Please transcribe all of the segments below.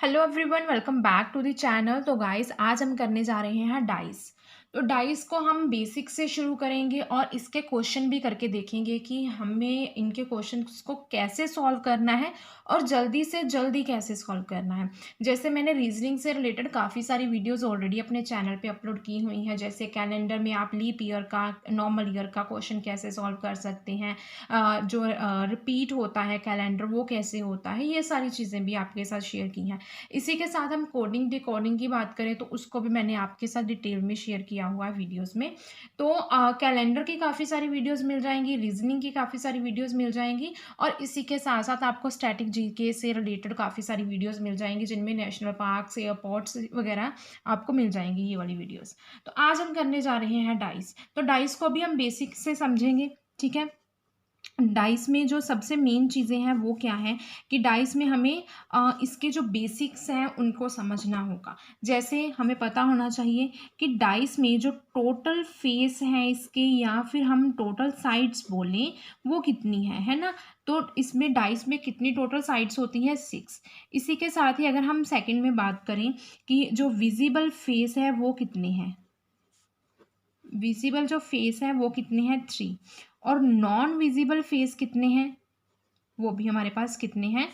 Hello everyone, welcome back to the channel. तो guys, आज हम करने जा रहे हैं डाइस। तो डाइस को हम बेसिक से शुरू करेंगे और इसके क्वेश्चन भी करके देखेंगे कि हमें इनके क्वेश्चंस को कैसे सॉल्व करना है और जल्दी से जल्दी कैसे सॉल्व करना है। जैसे मैंने रीजनिंग से रिलेटेड काफ़ी सारी वीडियोस ऑलरेडी अपने चैनल पे अपलोड की हुई हैं। जैसे कैलेंडर में आप लीप ईयर का, नॉर्मल ईयर का क्वेश्चन कैसे सॉल्व कर सकते हैं, जो रिपीट होता है कैलेंडर वो कैसे होता है, ये सारी चीज़ें भी आपके साथ शेयर की हैं। इसी के साथ हम कोडिंग डिकोडिंग की बात करें तो उसको भी मैंने आपके साथ डिटेल में शेयर किया हुआ है वीडियोस में। तो कैलेंडर की काफ़ी सारी वीडियोस मिल जाएंगी, रीजनिंग की काफ़ी सारी वीडियोस मिल जाएंगी और इसी के साथ साथ आपको स्टैटिक जीके से रिलेटेड काफ़ी सारी वीडियोस मिल जाएंगी, जिनमें नेशनल पार्क्स, एयरपोर्ट्स वगैरह आपको मिल जाएंगी ये वाली वीडियोस। तो आज हम करने जा रहे हैं डाइस। तो डाइस को भी हम बेसिक से समझेंगे, ठीक है। डाइस में जो सबसे मेन चीज़ें हैं वो क्या है कि डाइस में हमें इसके जो बेसिक्स हैं उनको समझना होगा। जैसे हमें पता होना चाहिए कि डाइस में जो टोटल फेस हैं इसके, या फिर हम टोटल साइड्स बोलें, वो कितनी है ना। तो इसमें डाइस में कितनी टोटल साइड्स होती हैं? 6। इसी के साथ ही अगर हम सेकंड में बात करें कि जो विजिबल फेस है वो कितने हैं, विजिबल जो फेस है वो कितने हैं? 3। और नॉन विजिबल फेस कितने हैं? वो भी हमारे पास कितने हैं?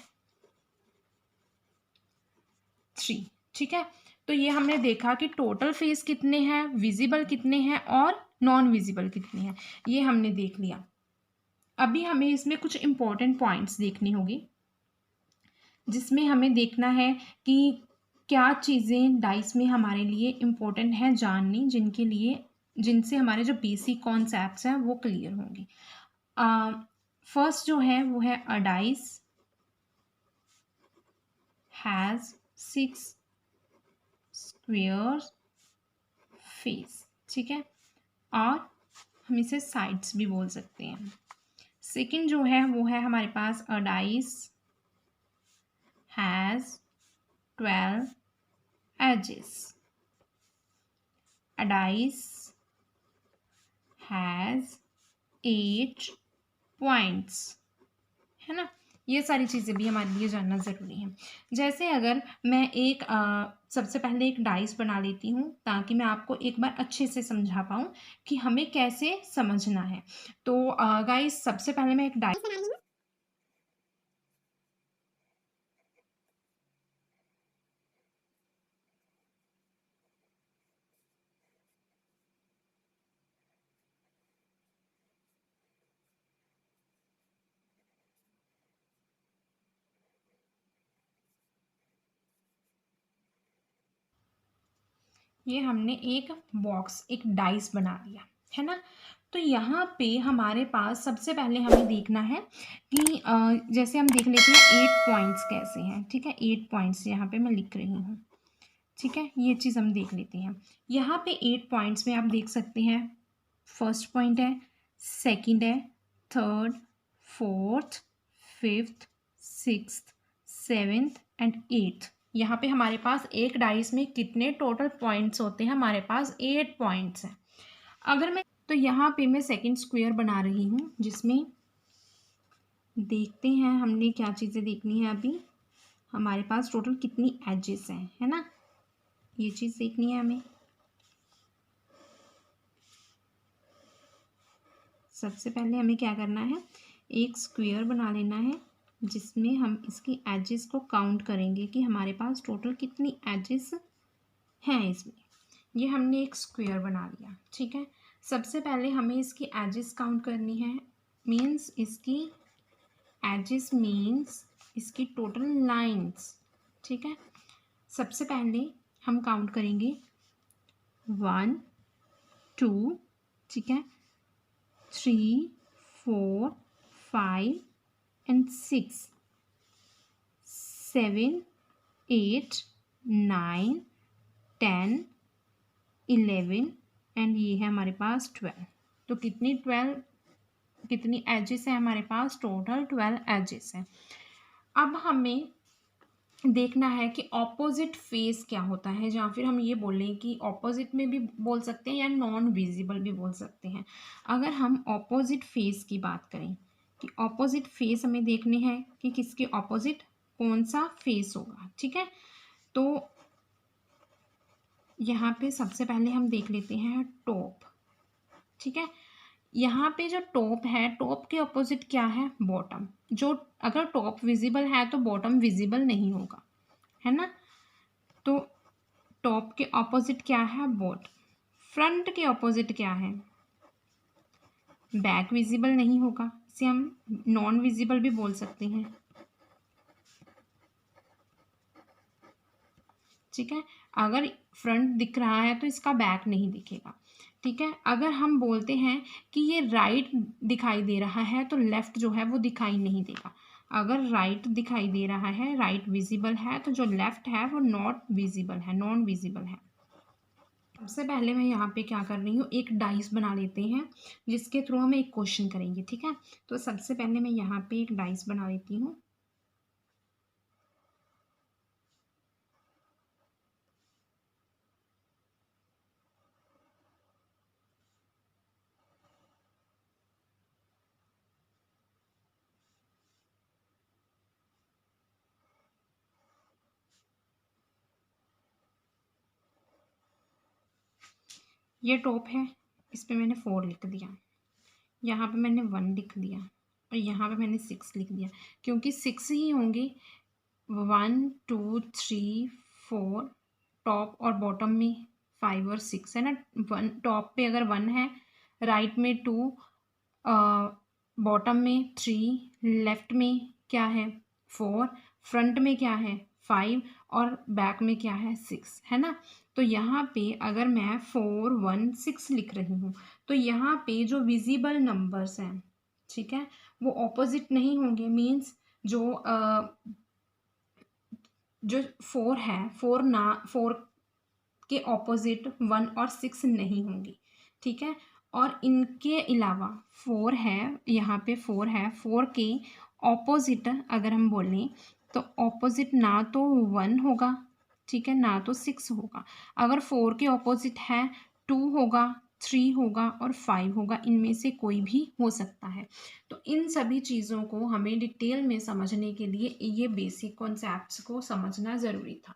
3। ठीक है। तो ये हमने देखा कि टोटल फेस कितने हैं, विजिबल कितने हैं और नॉन विजिबल कितने हैं, ये हमने देख लिया। अभी हमें इसमें कुछ इंपॉर्टेंट पॉइंट्स देखनी होगी, जिसमें हमें देखना है कि क्या चीज़ें डाइस में हमारे लिए इम्पोर्टेंट हैं जाननी, जिनके लिए, जिनसे हमारे जो बेसिक कॉन्सेप्ट्स हैं वो क्लियर होंगे। फर्स्ट जो है वो है अ डाइस हैज़ 6 स्क्वेयर फेस, ठीक है। और हम इसे साइड्स भी बोल सकते हैं। सेकंड जो है वो है हमारे पास a dice has 12 edges. A dice has 8 points, है ना। ये सारी चीज़ें भी हमारे लिए जानना ज़रूरी है। जैसे अगर मैं एक सबसे पहले एक डाइस बना लेती हूँ ताकि मैं आपको एक बार अच्छे से समझा पाऊँ कि हमें कैसे समझना है। तो गाइस, सबसे पहले मैं एक डाइस बना रही हूँ। ये हमने एक बॉक्स, एक डाइस बना दिया, है ना। तो यहाँ पे हमारे पास सबसे पहले हमें देखना है कि जैसे हम देख लेते हैं 8 पॉइंट्स कैसे हैं, ठीक है। 8 पॉइंट्स यहाँ पे मैं लिख रही हूँ, ठीक है। ये चीज़ हम देख लेते हैं। यहाँ पे 8 पॉइंट्स में आप देख सकते हैं, फर्स्ट पॉइंट है, सेकंड है, third, fourth, fifth, sixth, seventh and eighth. यहाँ पे हमारे पास एक डाइस में कितने टोटल पॉइंट्स होते हैं? हमारे पास 8 पॉइंट्स हैं। अगर मैं, तो यहाँ पे मैं सेकंड स्क्वायर बना रही हूँ, जिसमें देखते हैं हमने क्या चीज़ें देखनी है। अभी हमारे पास टोटल कितनी एजेस हैं, है ना, ये चीज़ देखनी है हमें। सबसे पहले हमें क्या करना है, एक स्क्वायर बना लेना है, जिसमें हम इसकी एजेस को काउंट करेंगे कि हमारे पास टोटल कितनी एजेस हैं इसमें। ये हमने एक स्क्वायर बना लिया, ठीक है। सबसे पहले हमें इसकी एजेस काउंट करनी है, मीन्स इसकी एजेस मीन्स इसकी टोटल लाइंस, ठीक है। सबसे पहले हम काउंट करेंगे 1 2, ठीक है, 3 4 5 and 6 7 8 9 10 11 एंड ये है हमारे पास 12। तो कितनी 12, कितनी एजेस है हमारे पास? टोटल 12 एजेस हैं। अब हमें देखना है कि ऑपोजिट फेस क्या होता है, या फिर हम ये बोलें कि ऑपोजिट में भी बोल सकते हैं या नॉन विजिबल भी बोल सकते हैं। अगर हम ऑपोजिट फेस की बात करें कि ऑपोजिट फेस हमें देखने हैं कि किसके ऑपोजिट कौन सा फेस होगा, ठीक है। तो यहाँ पे सबसे पहले हम देख लेते हैं टॉप। ठीक है, यहाँ पे जो टॉप है, टॉप के अपोजिट क्या है? बॉटम। जो अगर टॉप विजिबल है तो बॉटम विजिबल नहीं होगा, है ना। तो टॉप के ऑपोजिट क्या है? बॉटम। फ्रंट के ऑपोजिट क्या है? बैक विजिबल नहीं होगा, इसे हम नॉन विजिबल भी बोल सकते हैं। ठीक है, अगर फ्रंट दिख रहा है तो इसका बैक नहीं दिखेगा। ठीक है, अगर हम बोलते हैं कि ये राइट दिखाई दे रहा है तो लेफ्ट जो है वो दिखाई नहीं देगा। अगर राइट दिखाई दे रहा है, राइट विजिबल है, तो जो लेफ्ट है वो नॉट विजिबल है, नॉन विजिबल है। सबसे पहले मैं यहाँ पे क्या कर रही हूँ, एक डाइस बना लेते हैं जिसके थ्रू हम एक क्वेश्चन करेंगे। ठीक है, तो सबसे पहले मैं यहाँ पे एक डाइस बना लेती हूँ। ये टॉप है, इस पे मैंने 4 लिख दिया, यहाँ पे मैंने 1 लिख दिया और यहाँ पे मैंने 6 लिख दिया, क्योंकि 6 ही होंगे। 1 2 3 4, टॉप और बॉटम में 5 और 6 है ना। 1 टॉप पे अगर 1 है, राइट में 2, बॉटम में 3, लेफ्ट में क्या है? 4, फ्रंट में क्या है? 5 और बैक में क्या है? 6, है ना। तो यहाँ पे अगर मैं 4 1 6 लिख रही हूँ तो यहाँ पे जो विजिबल नंबर्स हैं, ठीक है, वो ऑपोजिट नहीं होंगे। मीन्स जो 4 है, 4 के ऑपोजिट 1 और 6 नहीं होंगी। ठीक है, और इनके अलावा 4 है, यहाँ पे 4 है, 4 के ऑपोजिट अगर हम बोलें तो ऑपोजिट ना तो 1 होगा, ठीक है, ना तो 6 होगा। अगर 4 के ऑपोजिट है 2 होगा, 3 होगा और 5 होगा, इनमें से कोई भी हो सकता है। तो इन सभी चीज़ों को हमें डिटेल में समझने के लिए ये बेसिक कॉन्सेप्ट्स को समझना ज़रूरी था।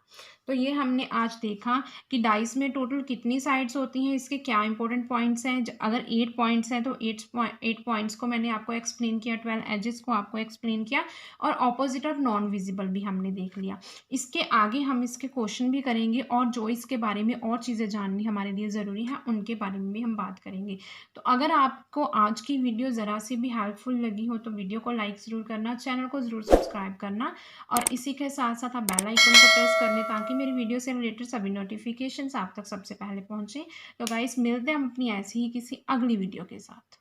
तो ये हमने आज देखा कि डाइस में टोटल कितनी साइड्स होती हैं, इसके क्या इंपॉर्टेंट पॉइंट्स हैं। अगर 8 पॉइंट्स हैं तो 8 पॉइंट्स को मैंने आपको एक्सप्लेन किया, 12 एजेस को आपको एक्सप्लेन किया, और ऑपोजिट और नॉन विजिबल भी हमने देख लिया। इसके आगे हम इसके क्वेश्चन भी करेंगे और जो इसके बारे में और चीज़ें जाननी हमारे लिए ज़रूरी है उनके बारे में भी हम बात करेंगे। तो अगर आपको आज की वीडियो ज़रा सी भी हेल्पफुल लगी हो तो वीडियो को लाइक ज़रूर करना, चैनल को ज़रूर सब्सक्राइब करना, और इसी के साथ साथ आप बेल आइकन को प्रेस कर लें ताकि मेरी वीडियो से रिलेटेड सभी नोटिफिकेशंस आप तक सबसे पहले पहुंचे। तो गाइस, मिलते हैं हम अपनी ऐसी ही किसी अगली वीडियो के साथ।